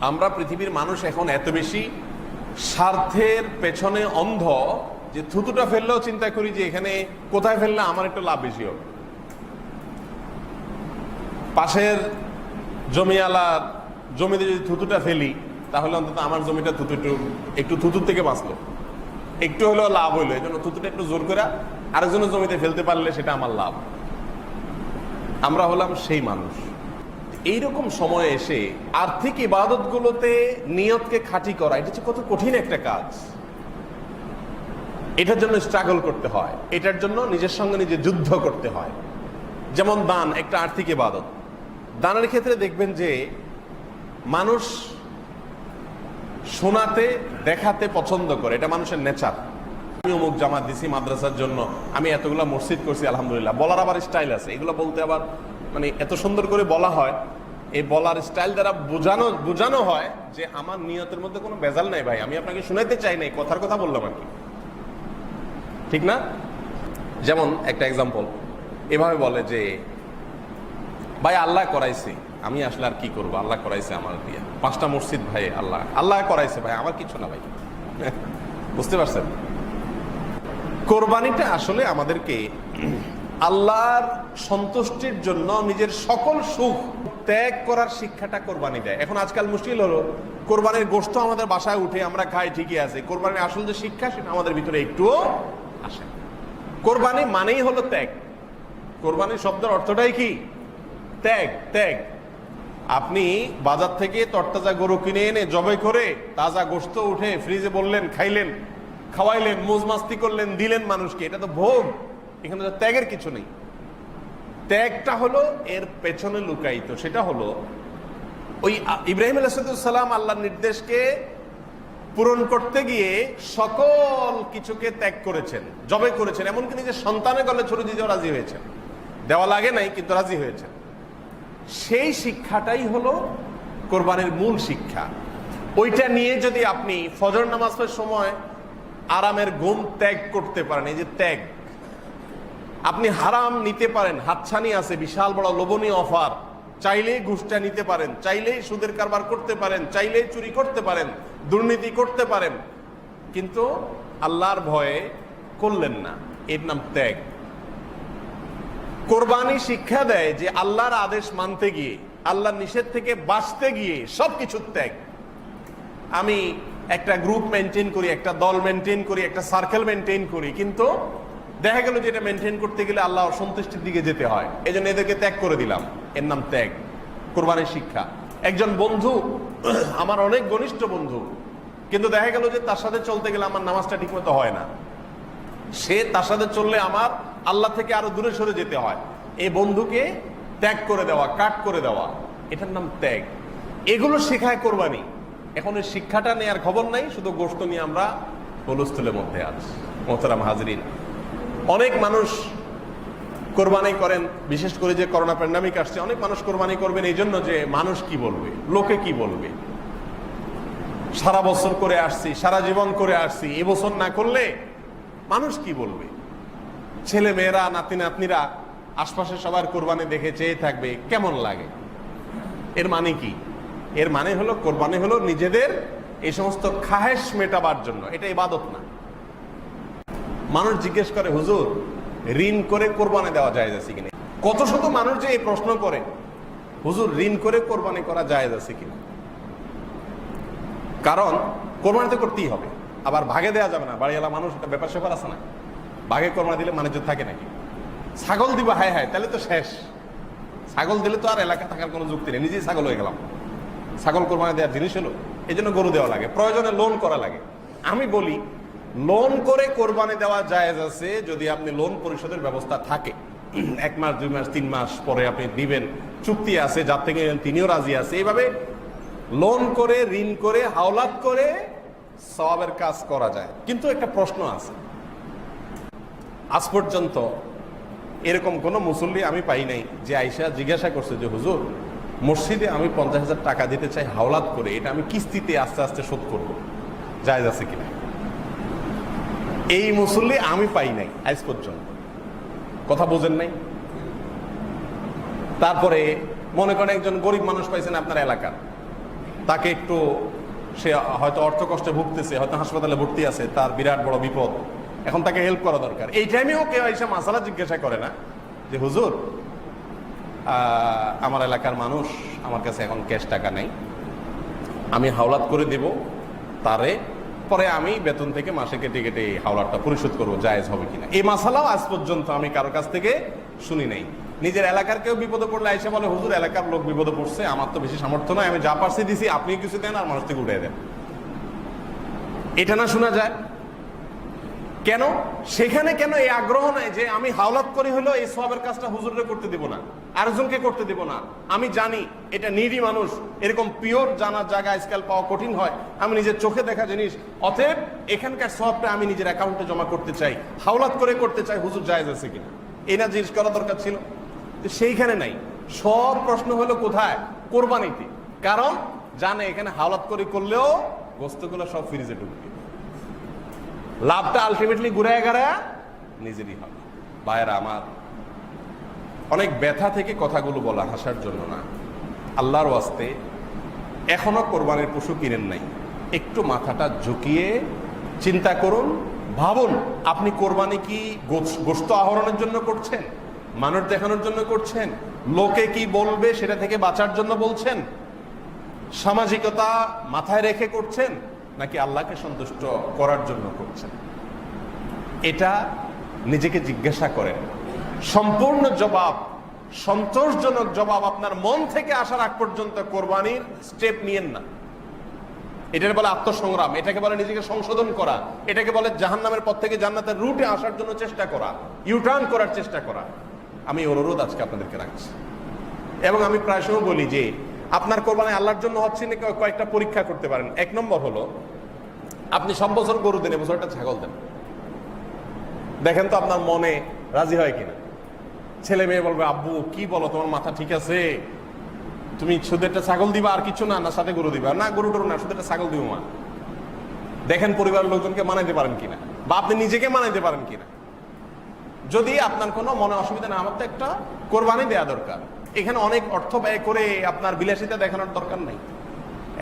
আমরা পৃথিবীর মানুষ এখন এত বেশি স্বার্থের পেছনে অন্ধ যে থুতুটা ফেললেও চিন্তা করি যে এখানে কোথায় ফেললে আমার একটু লাভ বেশি হবে। পাশের জমিওয়ালার জমিতে যদি থুতুটা ফেলি তাহলে অন্তত আমার জমিটা একটু থুতুর থেকে বাঁচলো, একটু হলেও লাভ হইলো। এই জন্য থুতুটা একটু জোর করে আরেকজনের জমিতে ফেলতে পারলে সেটা আমার লাভ। আমরা হলাম সেই মানুষ। এইরকম সময়ে এসে আর্থিক ইবাদতগুলোতে নিয়তকে খাঁটি করা, এটা হচ্ছে কত কঠিন একটা কাজ। এটার জন্য স্ট্রাগল করতে হয়, এটার জন্য নিজের সঙ্গে নিজে যুদ্ধ করতে হয়। যেমন দান একটা আর্থিক ইবাদত। দানের ক্ষেত্রে দেখবেন যে মানুষ শোনাতে দেখাতে পছন্দ করে, এটা মানুষের নেচার। আমি অমুক জামাত দিছি মাদ্রাসার জন্য, আমি এতগুলো মসজিদ করছি আলহামদুলিল্লাহ। বলার আবার স্টাইল আছে, এগুলো বলতে আবার মানে এত সুন্দর করে বলা হয়। এই বলার স্টাইল দ্বারা বোঝানো হয় যে আমার নিয়তের মধ্যে কোনো ভেজাল নাই ভাই, আমি আপনাকে শুনাইতে চাই নাই, কথার কথা বললাম আর কি, ঠিক না? যেমন একটা এক্সাম্পল এভাবে বলে যে ভাই আল্লাহ করাইছে, আমি আসলে আর কি করবো, আল্লাহ করাইছে আমার দিয়ে 5টা মসজিদ, ভাই আল্লাহ করাইছে ভাই, আমার কিছু না ভাই। বুঝতে পারছেন? কোরবানিটা আসলে আমাদেরকে আল্লাহর সন্তুষ্টির জন্য নিজের সকল সুখ ত্যাগ করার শিক্ষাটা কোরবানি দেয়। এখন আজকাল মুশকিল হলো কোরবানির গোশত আমাদের বাসায় উঠে আমরা খাই, ঠিকই আছে, কোরবানির আসল যে শিক্ষা সেটা আমাদের ভিতরে একটুও আসে। কোরবানি মানেই হলো ত্যাগ। কোরবানির শব্দের অর্থটাই কি? ত্যাগ। ত্যাগ। আপনি বাজার থেকে তরতাজা গরু কিনে এনে জবাই করে তাজা গোশত উঠে ফ্রিজে বললেন, খাইলেন, খাওয়াইলেন, মৌজ মাস্তি করলেন, দিলেন মানুষকে, এটা তো ভোগ। এখানে তো ত্যাগের কিছু নেই। ত্যাগটা হলো এর পেছনে লুকায়িত। সেটা হলো ওই ইব্রাহিম আলাইহিস সালাম আল্লাহর নির্দেশকে পূরণ করতে গিয়ে সকল কিছুকে ত্যাগ করেছেন, জবাই করেছেন, এমনকি নিজের সন্তানের গলে ছুরি দিতেও রাজি হয়েছেন। দেওয়া লাগে নাই কিন্তু রাজি হয়েছেন। সেই শিক্ষাটাই হলো কোরবানির মূল শিক্ষা। ওইটা নিয়ে যদি আপনি ফজর নামাজের সময় আরামের ঘুম ত্যাগ করতে পারেন, এই যে ত্যাগ, আপনি হারাম নিতে পারেন, হাতছানি আছে, বিশাল বড় লোভনীয় অফার, চাইলেই ঘুষটা নিতে পারেন, চাইলেই সুদের কারবার করতে পারেন, চাইলেই চুরি করতে পারেন, দুর্নীতি করতে পারেন, কিন্তু আল্লাহর ভয়ে করলেন না, এর নাম ত্যাগ। কোরবানি শিক্ষা দেয় যে আল্লাহর আদেশ মানতে গিয়ে, আল্লাহর নিষেধ থেকে বাঁচতে গিয়ে সবকিছু ত্যাগ। আমি একটা গ্রুপ মেনটেন করি, একটা দল মেনটেন করি, একটা সার্কেল মেনটেন করি, কিন্তু দেখা গেল যে এটা মেনটেন করতে গেলে আল্লাহ অসন্তুষ্টির দিকে যেতে হয়, এই জন্য এদেরকে ত্যাগ করে দিলাম, এর নাম ত্যাগ। কোরবানির শিক্ষা। একজন বন্ধু, আমার অনেক ঘনিষ্ঠ বন্ধু, কিন্তু দেখা গেল যে তার সাথে চলতে গেলে আমার নামাজটা ঠিক মতো হয় না, সে তার সাথে চললে আমার আল্লাহ থেকে আরো দূরে সরে যেতে হয়। এই বন্ধুকে ত্যাগ করে দেওয়া, কাট করে দেওয়া, এটার নাম ত্যাগ। এগুলো শেখায় কোরবানি। এখন এই শিক্ষাটা নেওয়ার খবর নাই, শুধু গোশত নিয়ে আমরা হুলস্থুলের মধ্যে আছি। মোহতারাম হাজরিন, অনেক মানুষ কোরবানি করেন, বিশেষ করে যে করোনা প্যান্ডামিক আসছে, অনেক মানুষ কোরবানি করবেন এই জন্য যে মানুষ কি বলবে, লোকে কি বলবে। সারা বছর করে আসছি, সারা জীবন করে আসছি, এবছর না করলে মানুষ কি বলবে। ছেলে মেয়েরা, নাতি নাতনিরা আশপাশে সবার কোরবানি দেখে চেয়ে থাকবে, কেমন লাগে। এর মানে কি? এর মানে হলো কোরবানি হলো নিজেদের এই সমস্ত খাহেশ মেটাবার জন্য, এটা ইবাদত না। মানুষ জিজ্ঞেস করে, হুজুর ঋণ করে কোরবানি দেওয়া জায়েজ আছে কিনা? কত শত মানুষ যে এই প্রশ্ন করে, হুজুর ঋণ করে কোরবানি করা জায়েজ আছে কিনা? কারণ কোরবানি তো করতেই হবে, আবার ভাগে দেওয়া যাবে না। বাড়িওয়ালা মানুষ, একটা ব্যাপার স্যাপার আছে না, ভাগে কোরবানি দিলে মানুষ থাকে নাকি? ছাগল দিব, হায় হায়, তাহলে তো শেষ। ছাগল দিলে তো আর এলাকা থাকার কোনো যুক্তি নেই, নিজেই ছাগল হয়ে গেলাম। ছাগল কোরবানি দেওয়ার জিনিস হলো, এই জন্য গরু দেওয়া লাগে, প্রয়োজনে লোন করা লাগে। আমি বলি লোন করে কোরবানি দেওয়া জায়েজ আছে যদি আপনি লোন পরিশোধের ব্যবস্থা থাকে। 1 মাস 2 মাস 3 মাস পরে আপনি দিবেন, চুক্তি আছে, যার থেকে তিনিও রাজি আছে। এইভাবে লোন করে, ঋণ করে, হাওলাত করে সওয়াবের কাজ করা যায়। কিন্তু একটা প্রশ্ন আছে, আজ পর্যন্ত এরকম কোন মুসল্লি আমি পাই নাই যে আয়েশা জিজ্ঞাসা করছে যে হুজুর মসজিদে আমি 50,000 টাকা দিতে চাই হাওলাত করে, এটা আমি কিস্তিতে আস্তে আস্তে শোধ করব, জায়েজ আছে কিনা? এই মুসল্লি আমি পাই নাই আজ পর্যন্ত। কথা বোঝেন নাই? তারপরে মনে করেন একজন গরিব মানুষ পাইছেন আপনার এলাকার, তাকে একটু, সে হয়তো অর্থ কষ্টে ভুগতেছে, হয়তো হাসপাতালে ভর্তি আছে, তার বিরাট বড় বিপদ, এখন তাকে হেল্প করা দরকার। এই টাইমেও কেউ এসে মাসালা জিজ্ঞাসা করে না যে হুজুর আমার এলাকার মানুষ, আমার কাছে এখন ক্যাশ টাকা নেই, আমি হাওলাত করে দেব তারে, পরে আমি বেতন থেকে মাসে কেটে কেটে হাওলাতটা পরিশোধ করবো, জায়েজ হবে কিনা। এই মাসালাও আজ পর্যন্ত আমি কারোর কাছ থেকে শুনি নাই। নিজের এলাকার কেউ বিপদে পড়লে এসে বলে হুজুর এলাকার লোক বিপদে পড়ছে, আমার তো বেশি সামর্থ্য নয়, আমি যা পারছি দিছি, আপনি কিছু দেন আর মানুষ থেকে উঠে দেন, এটা না শোনা যায় কেন? সেখানে কেন এই আগ্রহ নাই যে আমি হাওলাত করি হলো এই সওয়াবের কাজটা হুজুরে করতে দিব না, আরেকজনকে করতে দিব না, আমি জানি এটা নিরি মানুষ, এরকম পিওর জানার জায়গা আজকাল পাওয়া কঠিন হয়, আমি নিজের চোখে দেখা জিনিস, অতএব এখানকার সওয়াবটা আমি নিজের অ্যাকাউন্টে জমা করতে চাই, হাওলাত করে করতে চাই, হুজুর জায়েজ আছে কিনা, এই না জিজ্ঞেস করা দরকার ছিল। সেইখানে নাই, সব প্রশ্ন হলো কোথায়? কোরবানিতে। কারণ জানে এখানে হাওলাত করে করলেও গোস্তগুলো সব ফ্রিজে ঢুকবে, লাভটা আলটিমেটলি ঘুরে গেড়া নিজেরই হবে। ভাইয়েরা আমার, অনেক ব্যথা থেকে কথাগুলো বলা, হাসার জন্য না, আল্লাহর ওয়াস্তে এখনো কোরবানির পশু কিনেন নাই, একটু মাথাটা ঝুঁকিয়ে চিন্তা করুন, ভাবুন আপনি কোরবানি কি গোশত আহরণের জন্য করছেন, মানুষ দেখানোর জন্য করছেন, লোকে কি বলবে সেটা থেকে বাঁচার জন্য বলছেন, সামাজিকতা মাথায় রেখে করছেন, নাকি আল্লাহকে সন্তুষ্ট করার জন্য করছেন? এটা নিজেকে জিজ্ঞাসা করেন। সম্পূর্ণ জবাব, সন্তোষজনক জবাব আপনার মন থেকে আসার আগ পর্যন্ত কোরবানির স্টেপ নিয়েন না। এটাকে বলে আত্মসংগ্রাম, এটাকে বলে নিজেকে সংশোধন করা, এটাকে বলে জাহান্নামের পথ থেকে জান্নাতের রুটে আসার জন্য চেষ্টা করা, ইউটার্ন করার চেষ্টা করা। আমি অনুরোধ আজকে আপনাদেরকে রাখছি, এবং আমি প্রায় সময় বলি যে আপনার কোরবানি আল্লাহর জন্য হচ্ছে না, কয়েকটা পরীক্ষা করতে পারেন। এক নম্বর হলো, আপনি সব বছর গরু দেন, এবছর একটা ছাগল দেন, দেখেন তো আপনার মনে রাজি হয় কিনা। ছেলে মেয়ে বলবে আব্বু কি বলো, তোমার মাথা ঠিক আছে, তুমি শুধু একটা ছাগল দিবা আর কিছু না, না সাথে গরু দিবা? না, গরু টরু না, শুধু একটা ছাগল দিব মা। দেখেন পরিবারের লোকজনকে মানাইতে পারেন কিনা, বা আপনি নিজেকে মানাইতে পারেন কিনা। যদি আপনার কোনো মনে অসুবিধা না, আমার তো একটা কোরবানি দেয়া দরকার, এখানে অনেক অর্থ ব্যয় করে আপনার বিলাসিতা দেখানোর দরকার নাই।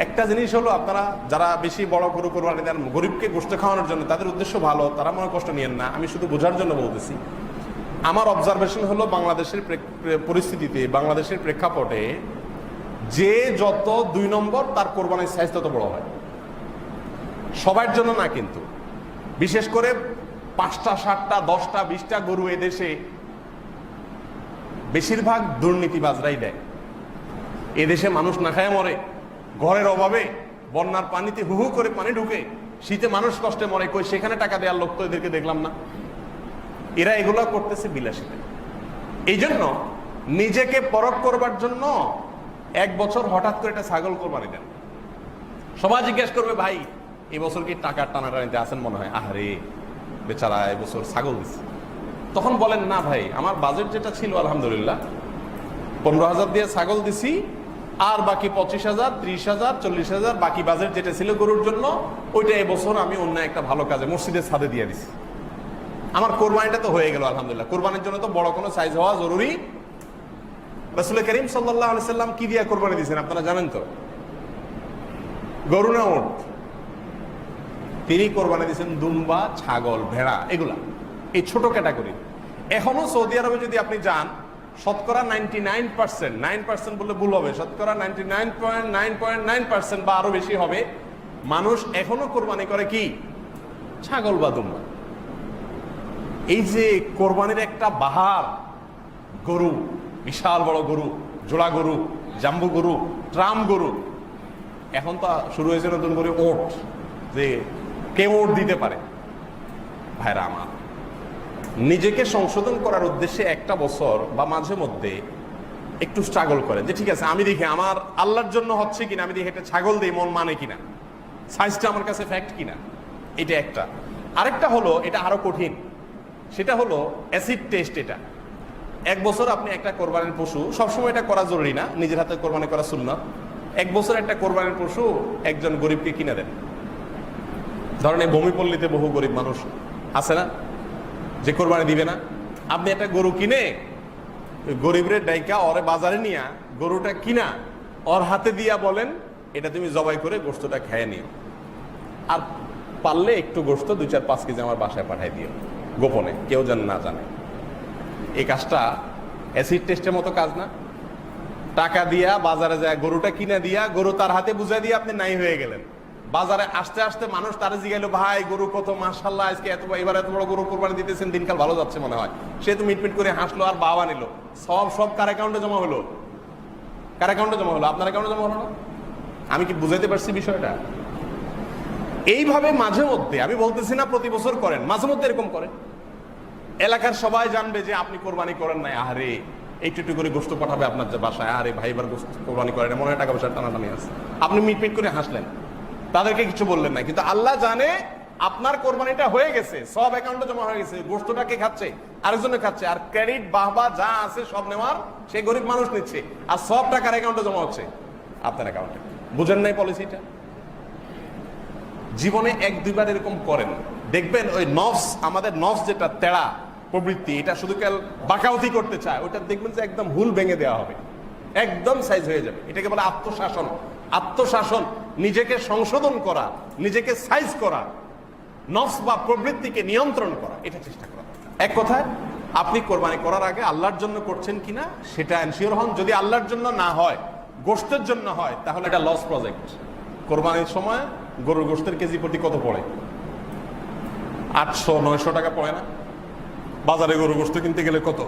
একটা জিনিস হলো, আপনারা যারা বেশি বড় গরু কোরবানি দেন গরিবকে গোশত খাওয়ানোর জন্য, তাদের উদ্দেশ্য ভালো, তারা মনে কষ্ট নিয়েন না, আমি শুধু বোঝার জন্য বলতেছি। আমার অবজারভেশন হলো, বাংলাদেশের পরিস্থিতিতে, বাংলাদেশের প্রেক্ষাপটে যে যত 2 নম্বর তার কোরবানির সাইজ তত বড় হয়। সবার জন্য না কিন্তু, বিশেষ করে 5টা 7টা 10টা 20টা গরু এদেশে বেশিরভাগ দুর্নীতিবাজরাই দেয়। এদেশে মানুষ না খায় মরে, ঘরের অভাবে, বন্যার পানিতে হু হু করে পানি ঢুকে, শীতে মানুষ কষ্টে মরে, কই সেখানে টাকা দেওয়ার লোক তো এদেরকে দেখলাম না। এরা এগুলো করতেছে বিলাসিতা। এই জন্য নিজেকে পরখ করবার জন্য 1 বছর হঠাৎ করে একটা ছাগল কোরবানি দেন। সবাই জিজ্ঞেস করবে ভাই এবছর কি টাকার টানাটানিতে আছেন মনে হয়, আহারে বেচারা এবছর ছাগল দিচ্ছে। তখন বলেন না ভাই, আমার বাজেট যেটা ছিল আলহামদুলিল্লাহ 15,000 দিয়ে ছাগল দিছি, আর বাকি 25,000 30,000 40,000 বাকি বাজেট যেটা ছিল গরুর জন্য, ওইটা এবছর আমি অন্য একটা ভালো কাজে মসজিদের ছাদে দিয়ে দিছি। আমার কোরবানিটা তো হয়ে গেল আলহামদুলিল্লাহ। কোরবানির জন্য তো বড় কোনো সাইজ হওয়া জরুরি। রাসূল করিম সাল্লাল্লাহু আলাইহি সাল্লাম কি দিয়ে কোরবানি দিয়েছেন আপনারা জানেন তো? গরু না উট? তিনি কোরবানি দিয়েছেন দুম্বা, ছাগল, ভেড়া, এগুলা, এই ছোট ক্যাটাগরি। এখনো সৌদি আরবে যদি আপনি যান, শতকরা 99%, 9% বললে ভুল হবে, শতকরা 99.9% বা আরো বেশি হবে, মানুষ এখনো কোরবানি করে কি? ছাগল বা দুম্বা। এই যে কোরবানির একটা বাহার, গরু, বিশাল বড় গরু, জোড়া গরু, জাম্বু গরু, ট্রাম গরু, এখন তো শুরু হয়েছে নতুন করে ওট, যে কে ওট দিতে পারে। ভাইরা আমার, নিজেকে সংশোধন করার উদ্দেশ্যে একটা বছর বা মাঝে মধ্যে একটু স্ট্রাগল করেন যে ঠিক আছে আমি দেখি আমার আল্লাহর জন্য হচ্ছে কিনা, আমি দেখি একটা ছাগল দিই মন মানে কিনা, সাইজটা আমার কাছে ফ্যাক্ট কিনা। এটা একটা। আরেকটা হলো, এটা আরো কঠিন, সেটা হলো অ্যাসিড টেস্ট। এটা 1 বছর আপনি একটা কোরবানির পশু, সবসময় এটা করা জরুরি না, নিজের হাতে কোরবানি করা সুন্নাত। 1 বছর একটা কোরবানির পশু একজন গরিবকে কিনে দেন। ধরেন এই ভূমিপল্লীতে বহু গরিব মানুষ আছে না, যে কোরবানি দিবে না। আপনি একটা গরু কিনে গরিবের ডাইকা ওরে বাজারে নিয়া গরুটা কিনা ওর হাতে দিয়া বলেন এটা তুমি জবাই করে গোশতটা খেয়ে নিও, আর পারলে একটু গোশত 2-4-5 কেজি আমার বাসায় পাঠাই দিও, গোপনে, কেউ যেন না জানে। এই কাজটা অ্যাসিড টেস্টের মতো কাজ না? টাকা দিয়া বাজারে যায় গরুটা কিনে দিয়া, গরু তার হাতে বুঝাই দিয়ে আপনি নাই হয়ে গেলেন। বাজারে আসতে আসতে মানুষ তারা জিগাইলো, ভাই গরু কত, মাশাআল্লাহ আজকে এবার এত বড় গরু কোরবানি দিতেছেন, দিনকাল ভালো যাচ্ছে মনে হয়। সে তো মিটমিট করে হাসলো আর বাবা নিল, সব কার অ্যাকাউন্টে জমা হলো? কার অ্যাকাউন্টে জমা হলো? আপনার অ্যাকাউন্টে জমা হলো না? আমি কি বুঝাইতে পারছি বিষয়টা? এইভাবে মাঝে মধ্যে, আমি বলতেছি না প্রতি বছর করেন, মাঝে মধ্যে এরকম করেন, এলাকার সবাই জানবে যে আপনি কোরবানি করেন নাই, আরে একটু একটু করে গোশত পাঠাবে আপনার যে বাসায়, আরে ভাই এবার গোশত কোরবানি করেন, মনে হয় টাকা পয়সা টানাটানি আছে, আপনি মিটমিট করে হাসলেন, তাদেরকে কিছু বললেন না, কিন্তু আল্লাহ জানে আপনার কোরবানিটা হয়ে গেছে, সব অ্যাকাউন্টে জমা হয়ে গেছে, গোশতটা কে খাচ্ছে? আরেকজনে খাচ্ছে, আর ক্রেডিট বাহবা যা আছে সব নেওয়ার সেই গরিব মানুষ নিচ্ছে, আর সব টাকার অ্যাকাউন্টে জমা হচ্ছে আপনার অ্যাকাউন্টে। বুঝেন নাই পলিসিটা? জীবনে 1-2 বার এরকম করেন, দেখবেন ওই নফস, আমাদের নফস যেটা তেড়া প্রবৃত্তি, এটা শুধু কাল বাঁকাউতি করতে চায়, ওটা দেখবেন যে একদম হুল ভেঙে দেওয়া হবে, একদম সাইজ হয়ে যাবে। এটাকে বলে আত্মশাসন। আত্মশাসন, নিজেকে সংশোধন করা, নিজেকে সাইজ করা, নফস বা প্রবৃত্তিকে নিয়ন্ত্রণ করা, এটা চেষ্টা করা। এক কথায়, আপনি কোরবানি করার আগে আল্লাহর জন্য করছেন কিনা সেটা এনশিওর হন। যদি আল্লাহর জন্য না হয়, গোশতের জন্য হয়, তাহলে এটা লস প্রজেক্ট। কোরবানির সময় গরুর গোশতের কেজি প্রতি কত পড়ে? 800-900 টাকা পড়ে না? বাজারে গরু গোশত কিনতে গেলে কত?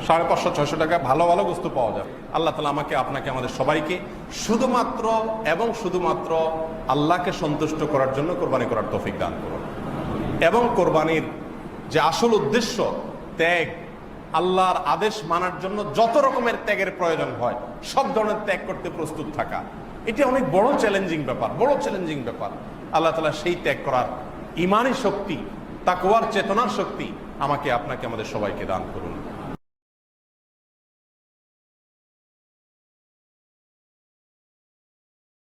550-600 টাকা ভালো ভালো গোশত পাওয়া যায়। আল্লাহ তাআলা আমাকে, আপনাকে, আমাদের সবাইকে শুধুমাত্র এবং শুধুমাত্র আল্লাহকে সন্তুষ্ট করার জন্য কোরবানি করার তৌফিক দান করুন। এবং কোরবানির যে আসল উদ্দেশ্য, ত্যাগ, আল্লাহর আদেশ মানার জন্য যত রকমের ত্যাগের প্রয়োজন হয় সব ধরনের ত্যাগ করতে প্রস্তুত থাকা, এটি অনেক বড় চ্যালেঞ্জিং ব্যাপার, বড় চ্যালেঞ্জিং ব্যাপার। আল্লাহ তাআলা সেই ত্যাগ করার ঈমানী শক্তি, তাকওয়ার চেতনার শক্তি আমাকে, আপনাকে, আমাদের সবাইকে দান করুন।